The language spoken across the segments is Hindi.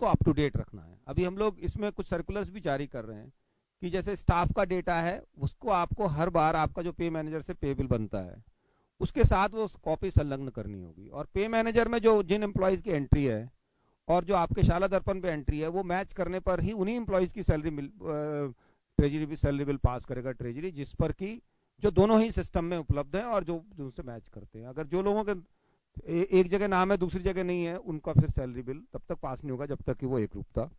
उसको अप टू डेट रखना है। अभी हम लोग इसमें कुछ सर्कुलर्स भी जारी कर रहे हैं कि जैसे स्टाफ का डेटा है उसको आपको हर बार आपका जो पे मैनेजर से पे बिल बनता है उसके साथ वो कॉपी संलग्न करनी होगी, और पे मैनेजर में जो जिन एम्प्लॉयज की एंट्री है और जो आपके शाला दर्पण पे एंट्री है वो मैच करने पर ही उन्हीं एम्प्लॉयज की सैलरी मिल ट्रेजरी भी सैलरी बिल पास करेगा ट्रेजरी, जिस पर कि जो दोनों ही सिस्टम में उपलब्ध हैं और जो उनसे मैच करते हैं। अगर जो लोगों के एक जगह नाम है दूसरी जगह नहीं है उनका फिर सैलरी बिल तब तक पास नहीं होगा जब तक कि वो एक रूपता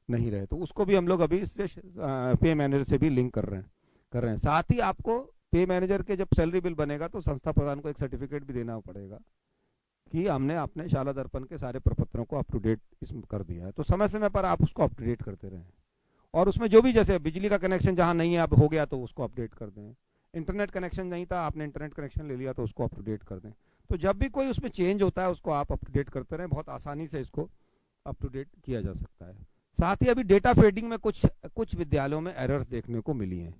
नहीं रहे। तो उसको भी हम लोग अभी इससे पे मैनेजर से भी लिंक कर रहे हैं। साथ ही आपको पे मैनेजर के जब सैलरी बिल बनेगा तो संस्था प्रधान को एक सर्टिफिकेट भी देना पड़ेगा कि हमने अपने शाला दर्पण के सारे प्रपत्रों को अप टू डेट इसमें कर दिया है। तो समय समय पर आप उसको अप टू डेट करते रहें, और उसमें जो भी जैसे बिजली का कनेक्शन जहां नहीं है अब हो गया तो उसको अपडेट कर दें, इंटरनेट कनेक्शन नहीं था आपने इंटरनेट कनेक्शन ले लिया तो उसको अप टू डेट कर दें। तो जब भी कोई उसमें चेंज होता है उसको आप अप टू डेट करते रहें, बहुत आसानी से इसको अप टू डेट किया जा सकता है। साथ ही अभी डेटा फेडिंग में कुछ विद्यालयों में एरर्स देखने को मिली हैं।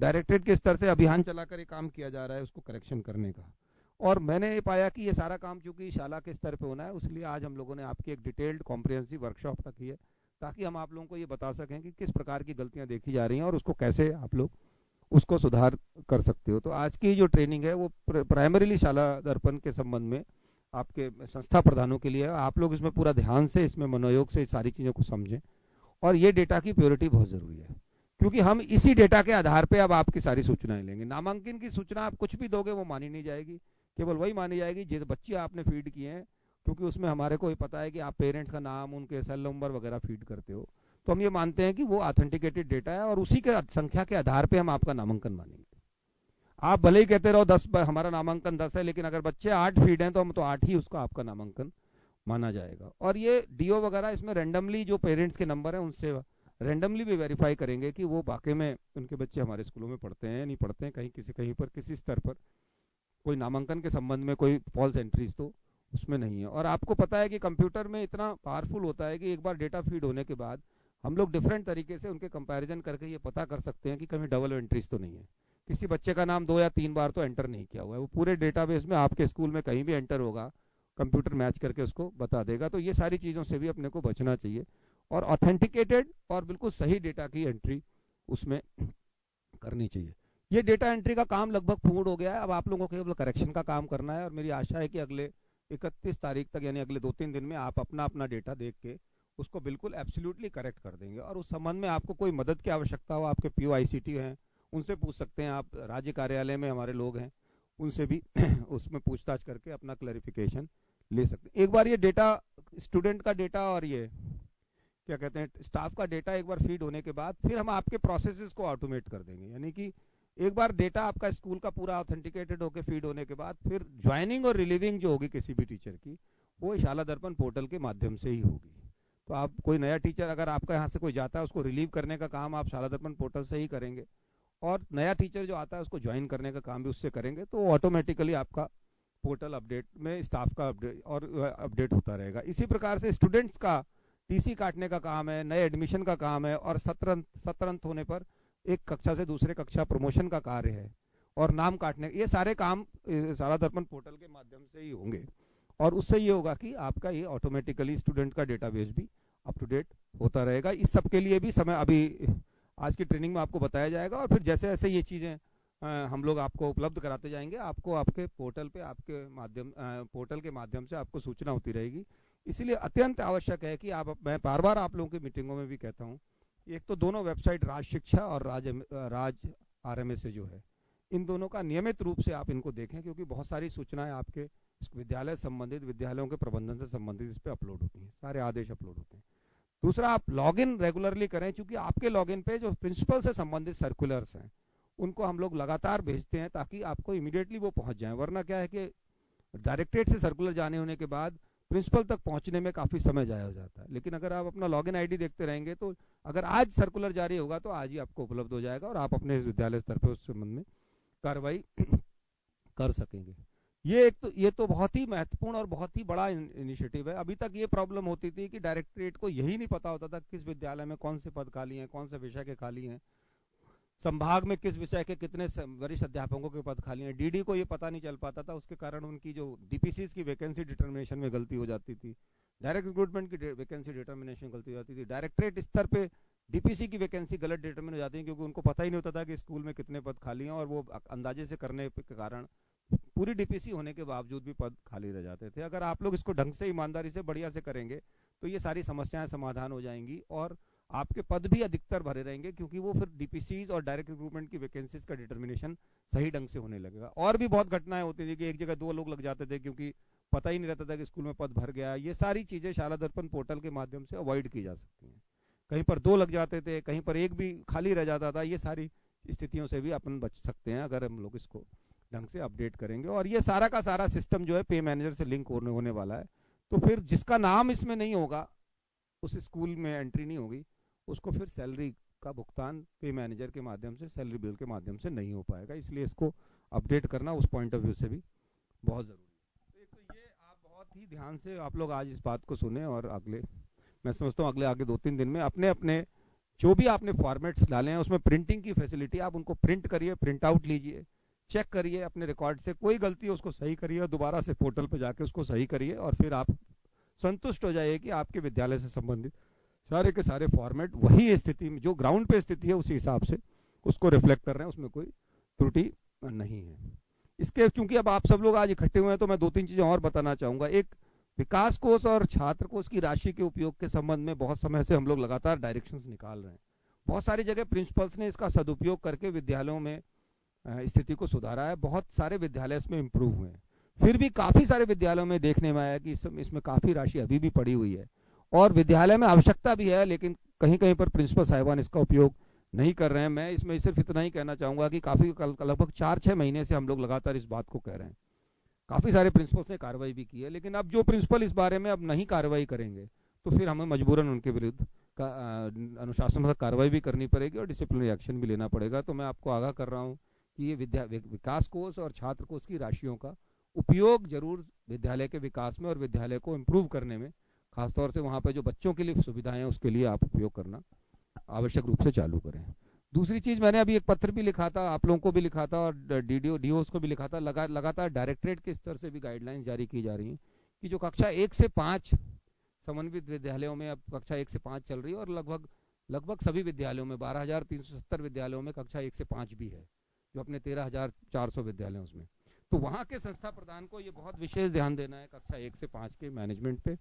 डायरेक्टरेट के स्तर से अभियान चलाकर ये काम किया जा रहा है उसको करेक्शन करने का, और मैंने ये पाया कि ये सारा काम चूंकि शाला के स्तर पे होना है इसलिए आज हम लोगों ने आपकी एक डिटेल्ड कॉम्प्रिहेंसिव वर्कशॉप रखी है ताकि हम आप लोगों को ये बता सकें कि किस प्रकार की गलतियां देखी जा रही हैं और उसको कैसे आप लोग उसको सुधार कर सकते हो। तो आज की जो ट्रेनिंग है वो प्राइमरीली शाला दर्पण के संबंध में आपके संस्था प्रधानों के लिए, आप लोग इसमें पूरा ध्यान से इसमें मनोयोग से सारी चीज़ों को समझें, और ये डेटा की प्योरिटी बहुत ज़रूरी है क्योंकि हम इसी डेटा के आधार पे अब आपकी सारी सूचनाएं लेंगे। नामांकन की सूचना आप कुछ भी दोगे वो मानी नहीं जाएगी, केवल वही मानी जाएगी जो बच्चे आपने फीड किए हैं, क्योंकि उसमें हमारे को ये पता है कि आप पेरेंट्स का नाम उनके सेल नंबर वगैरह फीड करते हो, तो हम ये मानते हैं कि वो ऑथेंटिकेटेड डेटा है और उसी के संख्या के आधार पर हम आपका नामांकन मानेंगे। आप भले ही कहते रहो 10 हमारा नामांकन 10 है, लेकिन अगर बच्चे 8 फीड हैं तो हम तो 8 ही उसका आपका नामांकन माना जाएगा। और ये डीओ वगैरह इसमें रेंडमली जो पेरेंट्स के नंबर हैं उनसे रेंडमली भी वेरीफाई करेंगे कि वो वाकई में उनके बच्चे हमारे स्कूलों में पढ़ते हैं नहीं पढ़ते हैं, कहीं पर किसी स्तर पर कोई नामांकन के संबंध में कोई फॉल्स एंट्रीज तो उसमें नहीं है। और आपको पता है कि कंप्यूटर में इतना पावरफुल होता है कि एक बार डेटा फीड होने के बाद हम लोग डिफरेंट तरीके से उनके कंपैरिजन करके ये पता कर सकते हैं कि कहीं डबल एंट्रीज तो नहीं है, किसी बच्चे का नाम 2 या 3 बार तो एंटर नहीं किया हुआ है, वो पूरे डेटाबेस में आपके स्कूल में कहीं भी एंटर होगा कंप्यूटर मैच करके उसको बता देगा। तो ये सारी चीज़ों से भी अपने को बचना चाहिए और ऑथेंटिकेटेड और बिल्कुल सही डेटा की एंट्री उसमें करनी चाहिए। ये डेटा एंट्री का काम लगभग पूर्ण हो गया है, अब आप लोगों को केवल करेक्शन का काम करना है, और मेरी आशा है कि अगले 31 तारीख तक यानी अगले 2-3 दिन में आप अपना डेटा देख के उसको बिल्कुल एब्सोल्युटली करेक्ट कर देंगे। और उस संबंध में आपको कोई मदद की आवश्यकता हो, आपके POICT हैं उनसे पूछ सकते हैं, आप राज्य कार्यालय में हमारे लोग हैं उनसे भी उसमें पूछताछ करके अपना क्लैरिफिकेशन ले सकते हैं। एक बार ये डेटा स्टूडेंट का डेटा और ये क्या कहते हैं स्टाफ का डेटा एक बार फीड होने के बाद फिर हम आपके प्रोसेसेस को ऑटोमेट कर देंगे, यानी कि एक बार डेटा आपका स्कूल का पूरा ऑथेंटिकेटेड होकर फीड होने के बाद फिर ज्वाइनिंग और रिलीविंग जो होगी किसी भी टीचर की वो शाला दर्पण पोर्टल के माध्यम से ही होगी। तो आप कोई नया टीचर अगर आपका यहाँ से कोई जाता है उसको रिलीव करने का काम आप शाला दर्पण पोर्टल से ही करेंगे, और नया टीचर जो आता है उसको ज्वाइन करने का काम भी उससे करेंगे, तो ऑटोमेटिकली आपका पोर्टल अपडेट में स्टाफ का अपडेट होता रहेगा। इसी प्रकार से स्टूडेंट्स का TC काटने का काम है, नए एडमिशन का काम है, और सत्रांत होने पर एक कक्षा से दूसरे कक्षा प्रमोशन का कार्य है, और नाम काटने, ये सारे काम शाला दर्पण पोर्टल के माध्यम से ही होंगे। और उससे ये होगा कि आपका ये ऑटोमेटिकली स्टूडेंट का डेटाबेस भी अप टू डेट होता रहेगा। इस सब के लिए भी समय अभी आज की ट्रेनिंग में आपको बताया जाएगा, और फिर जैसे जैसे ये चीज़ें हम लोग आपको उपलब्ध कराते जाएंगे आपको आपके पोर्टल पे आपके माध्यम पोर्टल के माध्यम से आपको सूचना होती रहेगी। इसलिए अत्यंत आवश्यक है कि मैं बार बार आप लोगों की मीटिंगों में भी कहता हूँ, एक तो दोनों वेबसाइट राज शिक्षा और राज RMS से जो है इन दोनों का नियमित रूप से आप इनको देखें, क्योंकि बहुत सारी सूचनाएं आपके विद्यालय संबंधित विद्यालयों के प्रबंधन से संबंधित इस पर अपलोड होती हैं, सारे आदेश अपलोड होते हैं। दूसरा, आप लॉगिन रेगुलरली करें, क्योंकि आपके लॉगिन पे जो प्रिंसिपल से संबंधित सर्कुलर्स हैं उनको हम लोग लगातार भेजते हैं ताकि आपको इमीडिएटली वो पहुंच जाए। वरना क्या है कि डायरेक्टरेट से सर्कुलर जाने होने के बाद प्रिंसिपल तक पहुंचने में काफ़ी समय जाया हो जाता है, लेकिन अगर आप अपना लॉगिन ID देखते रहेंगे तो अगर आज सर्कुलर जारी होगा तो आज ही आपको उपलब्ध हो जाएगा और आप अपने विद्यालय स्तर पर उस संबंध में कार्रवाई कर सकेंगे। ये तो बहुत ही महत्वपूर्ण और बहुत ही बड़ा इनिशिएटिव है। अभी तक ये प्रॉब्लम होती थी कि डायरेक्टरेट को यही नहीं पता होता था किस विद्यालय में कौन से पद खाली हैं, कौन से विषय के खाली हैं, संभाग में किस विषय के कितने वरिष्ठ अध्यापकों के पद खाली हैं। DD को ये पता नहीं चल पाता था, उसके कारण उनकी जो DPCs की वैकेंसी डिटर्मिनेशन में गलती हो जाती थी। डायरेक्ट रिक्रूटमेंट की वैकेंसी डिटर्मिनेशन गलती हो जाती थी। डायरेक्टरेट स्तर पे डीपीसी की वैकेंसी गलत डिटर्मिन हो जाती है, क्योंकि उनको पता ही नहीं होता था कि स्कूल में कितने पद खाली हैं, और वो अंदाजे से करने के कारण पूरी डीपीसी होने के बावजूद भी पद खाली रह जाते थे। अगर आप लोग इसको ढंग से, ईमानदारी से, बढ़िया से करेंगे तो ये सारी समस्याएं समाधान हो जाएंगी और आपके पद भी अधिकतर भरे रहेंगे, क्योंकि वो फिर डीपीसीज और डायरेक्ट रिक्रूटमेंट की वैकेंसीज का डिटर्मिनेशन सही ढंग से होने लगेगा। और भी बहुत घटनाएं होती थी कि एक जगह 2 लोग लग जाते थे क्योंकि पता ही नहीं रहता था कि स्कूल में पद भर गया। ये सारी चीजें शाला दर्पण पोर्टल के माध्यम से अवॉइड की जा सकती हैं। कहीं पर 2 लग जाते थे, कहीं पर 1 भी खाली रह जाता था। ये सारी स्थितियों से भी अपन बच सकते हैं अगर हम लोग इसको ढंग से अपडेट करेंगे। और ये सारा का सारा सिस्टम जो है पे मैनेजर से लिंक होने वाला है। तो फिर जिसका नाम इसमें नहीं होगा, उस स्कूल में एंट्री नहीं होगी, उसको फिर सैलरी का भुगतान पे मैनेजर के माध्यम से, सैलरी बिल के माध्यम से नहीं हो पाएगा। इसलिए इसको अपडेट करना उस पॉइंट ऑफ व्यू से भी बहुत जरूरी है। तो एक तो ये आप बहुत ही ध्यान से आप लोग आज इस बात को सुने, और अगले, मैं समझता हूँ अगले आगे 2-3 दिन में अपने अपने जो भी आपने फॉर्मेट्स डाले हैं उसमें प्रिंटिंग की फैसिलिटी, आप उनको प्रिंट करिए, प्रिंट आउट लीजिए, चेक करिए अपने रिकॉर्ड से, कोई गलती है उसको सही करिए, दोबारा से पोर्टल पर जाके उसको सही करिए, और फिर आप संतुष्ट हो जाइए कि आपके विद्यालय से संबंधित सारे के सारे फॉर्मेट वही स्थिति में, जो ग्राउंड पे स्थिति है उसी हिसाब से उसको रिफ्लेक्ट कर रहे हैं, उसमें कोई त्रुटि नहीं है। इसके क्योंकि अब आप सब लोग आज इकट्ठे हुए हैं तो मैं 2-3 चीजें और बताना चाहूंगा। एक, विकास कोष और छात्र कोष की राशि के उपयोग के संबंध में बहुत समय से हम लोग लगातार डायरेक्शंस निकाल रहे हैं। बहुत सारी जगह प्रिंसिपल्स ने इसका सदुपयोग करके विद्यालयों में स्थिति को सुधारा है, बहुत सारे विद्यालय इसमें इंप्रूव हुए हैं। फिर भी काफी सारे विद्यालयों में देखने में आया कि इसमें काफी राशि अभी भी पड़ी हुई है, और विद्यालय में आवश्यकता भी है, लेकिन कहीं कहीं पर प्रिंसिपल साहिबान इसका उपयोग नहीं कर रहे हैं। मैं इसमें सिर्फ इतना ही कहना चाहूंगा कि काफी लगभग 4-6 महीने से हम लोग लगातार इस बात को कह रहे हैं। काफी सारे प्रिंसिपल्स ने कार्रवाई भी की है, लेकिन अब जो प्रिंसिपल इस बारे में अब नहीं कार्रवाई करेंगे तो फिर हमें मजबूरन उनके विरुद्ध का अनुशासनात्मक कार्रवाई भी करनी पड़ेगी और डिसिप्लिनरी एक्शन भी लेना पड़ेगा। तो मैं आपको आगाह कर रहा हूँ कि ये विकास कोष और छात्र कोष की राशियों का उपयोग जरूर विद्यालय के विकास में और विद्यालय को इम्प्रूव करने में, खासतौर से वहाँ पे जो बच्चों के लिए सुविधाएं हैं उसके लिए आप उपयोग करना आवश्यक रूप से चालू करें। दूसरी चीज, मैंने अभी एक पत्र भी लिखा था, आप लोगों को भी लिखा था और डीओ को भी लिखा था, लगातार डायरेक्टरेट के स्तर से भी गाइडलाइंस जारी की जा रही हैं कि जो कक्षा 1 से 5 समन्वित विद्यालयों में, अब कक्षा 1 से 5 चल रही है, और लगभग सभी विद्यालयों में 12,370 विद्यालयों में कक्षा 1 से 5 भी है, जो अपने 13,400 विद्यालय हैं उसमें। तो वहाँ के संस्था प्रधान को ये बहुत विशेष ध्यान देना है कक्षा 1 से 5 के मैनेजमेंट पे।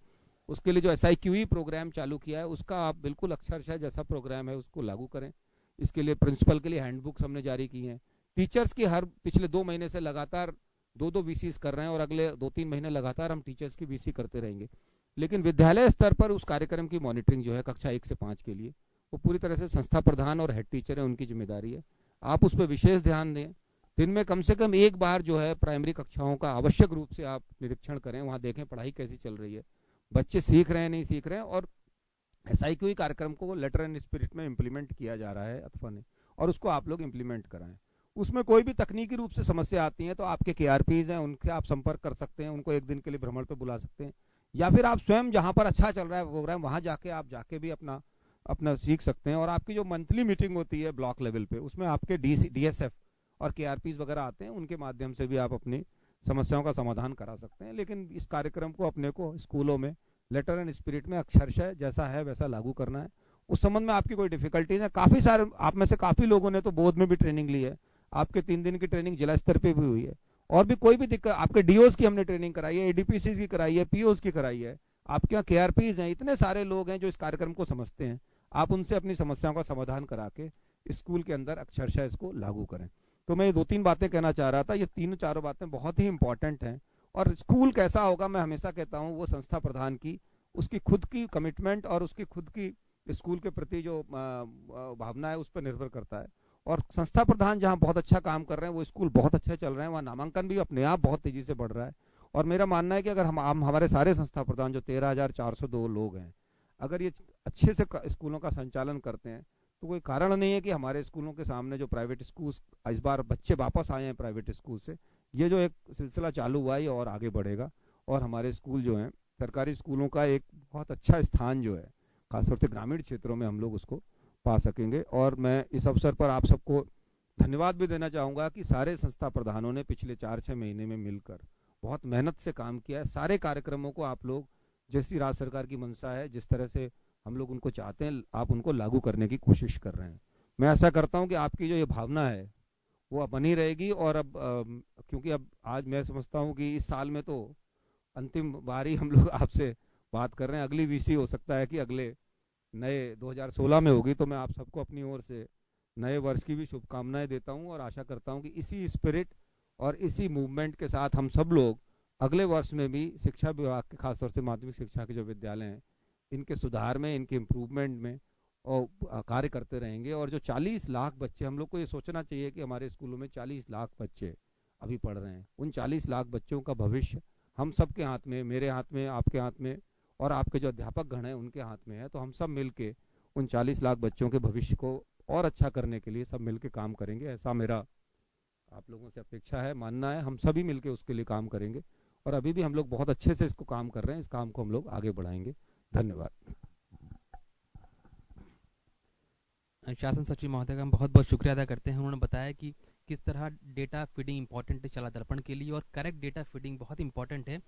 उसके लिए जो SIQE प्रोग्राम चालू किया है उसका आप बिल्कुल अक्षरशः जैसा प्रोग्राम है उसको लागू करें। इसके लिए प्रिंसिपल के लिए हैंडबुक्स हमने जारी की हैं। टीचर्स की हर पिछले 2 महीने से लगातार 2-2 VCs कर रहे हैं, और अगले 2-3 महीने लगातार हम टीचर्स की VC करते रहेंगे। लेकिन विद्यालय स्तर पर उस कार्यक्रम की मॉनिटरिंग जो है कक्षा 1 से 5 के लिए, वो पूरी तरह से संस्था प्रधान और हेड टीचर है, उनकी जिम्मेदारी है। आप उस पर विशेष ध्यान दें। दिन में कम से कम एक बार जो है प्राइमरी कक्षाओं का आवश्यक रूप से आप निरीक्षण करें, वहाँ देखें पढ़ाई कैसी चल रही है, बच्चे सीख रहे हैं नहीं सीख रहे हैं। और SIQE कार्यक्रम को लेटर एंड स्पिरिट में इम्प्लीमेंट किया जा रहा है अथवा नहीं, और उसको आप लोग इम्प्लीमेंट कराएं। उसमें कोई भी तकनीकी रूप से समस्या आती है तो आपके KRPs हैं, उनके आप संपर्क कर सकते हैं, उनको एक दिन के लिए भ्रमण पे बुला सकते हैं, या फिर आप स्वयं जहां पर अच्छा चल रहा है प्रोग्राम वहां जाके आप जाके भी अपना सीख सकते हैं। और आपकी जो मंथली मीटिंग होती है ब्लॉक लेवल पे, उसमें आपके DSF और KRPs वगैरह आते हैं, उनके माध्यम से भी आप अपनी समस्याओं का समाधान करा सकते हैं। लेकिन इस कार्यक्रम को अपने को स्कूलों में लेटर एंड स्पिरिट में अक्षरशः जैसा है वैसा लागू करना है। उस संबंध में आपकी कोई डिफिकल्टीज है? काफी सारे आप में से काफी लोगों ने तो बोध में भी ट्रेनिंग ली है, आपके 3 दिन की ट्रेनिंग जिला स्तर पे भी हुई है, और भी कोई भी दिक्कत, आपके DOs की हमने ट्रेनिंग कराई है, ADPCs की कराई है, POs की कराई है, आपके यहाँ KRPs हैं, इतने सारे लोग हैं जो इस कार्यक्रम को समझते हैं। आप उनसे अपनी समस्याओं का समाधान करा के स्कूल के अंदर अक्षरशः इसको लागू करें। तो मैं ये 2-3 बातें कहना चाह रहा था, ये 3-4 बातें बहुत ही इंपॉर्टेंट हैं। और स्कूल कैसा होगा, मैं हमेशा कहता हूँ, वो संस्था प्रधान की उसकी खुद की कमिटमेंट और उसकी खुद की स्कूल के प्रति जो भावना है उस पर निर्भर करता है। और संस्था प्रधान जहाँ बहुत अच्छा काम कर रहे हैं, वो स्कूल बहुत अच्छे चल रहे हैं, वहाँ नामांकन भी अपने आप बहुत तेजी से बढ़ रहा है। और मेरा मानना है कि अगर हम हमारे सारे संस्था प्रधान जो 13,402 लोग हैं, अगर ये अच्छे से स्कूलों का संचालन करते हैं तो कोई कारण नहीं है कि हमारे स्कूलों के सामने जो प्राइवेट स्कूल, इस बार बच्चे वापस आए हैं प्राइवेट स्कूल से, ये जो एक सिलसिला चालू हुआ है और आगे बढ़ेगा, और हमारे स्कूल जो हैं सरकारी स्कूलों का एक बहुत अच्छा स्थान जो है खासतौर से ग्रामीण क्षेत्रों में हम लोग उसको पा सकेंगे। और मैं इस अवसर पर आप सबको धन्यवाद भी देना चाहूँगा कि सारे संस्था प्रधानों ने पिछले 4-6 महीने में मिलकर बहुत मेहनत से काम किया है। सारे कार्यक्रमों को आप लोग जैसी राज्य सरकार की मंशा है, जिस तरह से हम लोग उनको चाहते हैं, आप उनको लागू करने की कोशिश कर रहे हैं। मैं ऐसा करता हूं कि आपकी जो ये भावना है वो अब बनी रहेगी। और अब क्योंकि अब आज मैं समझता हूं कि इस साल में तो अंतिम बार ही हम लोग आपसे बात कर रहे हैं, अगली वीसी हो सकता है कि अगले नए 2016 में होगी। तो मैं आप सबको अपनी ओर से नए वर्ष की भी शुभकामनाएं देता हूं और आशा करता हूं कि इसी स्पिरिट और इसी मूवमेंट के साथ हम सब लोग अगले वर्ष में भी शिक्षा विभाग के, खासतौर से माध्यमिक शिक्षा के जो विद्यालय हैं, इनके सुधार में, इनके इम्प्रूवमेंट में और कार्य करते रहेंगे। और जो 40 लाख बच्चे, हम लोग को ये सोचना चाहिए कि हमारे स्कूलों में 40 लाख बच्चे अभी पढ़ रहे हैं, उन 40 लाख बच्चों का भविष्य हम सब के हाथ में, मेरे हाथ में, आपके हाथ में और आपके जो अध्यापक गण हैं उनके हाथ में है। तो हम सब मिलके उन 40 लाख बच्चों के भविष्य को और अच्छा करने के लिए सब मिलके काम करेंगे, ऐसा मेरा आप लोगों से अपेक्षा है, मानना है। हम सभी मिलके उसके लिए काम करेंगे और अभी भी हम लोग बहुत अच्छे से इसको काम कर रहे हैं, इस काम को हम लोग आगे बढ़ाएंगे। धन्यवाद। शासन सचिव महोदय का हम बहुत बहुत शुक्रिया अदा करते हैं। उन्होंने बताया कि किस तरह डेटा फीडिंग इंपॉर्टेंट है चला दर्पण के लिए, और करेक्ट डेटा फीडिंग बहुत इंपॉर्टेंट है।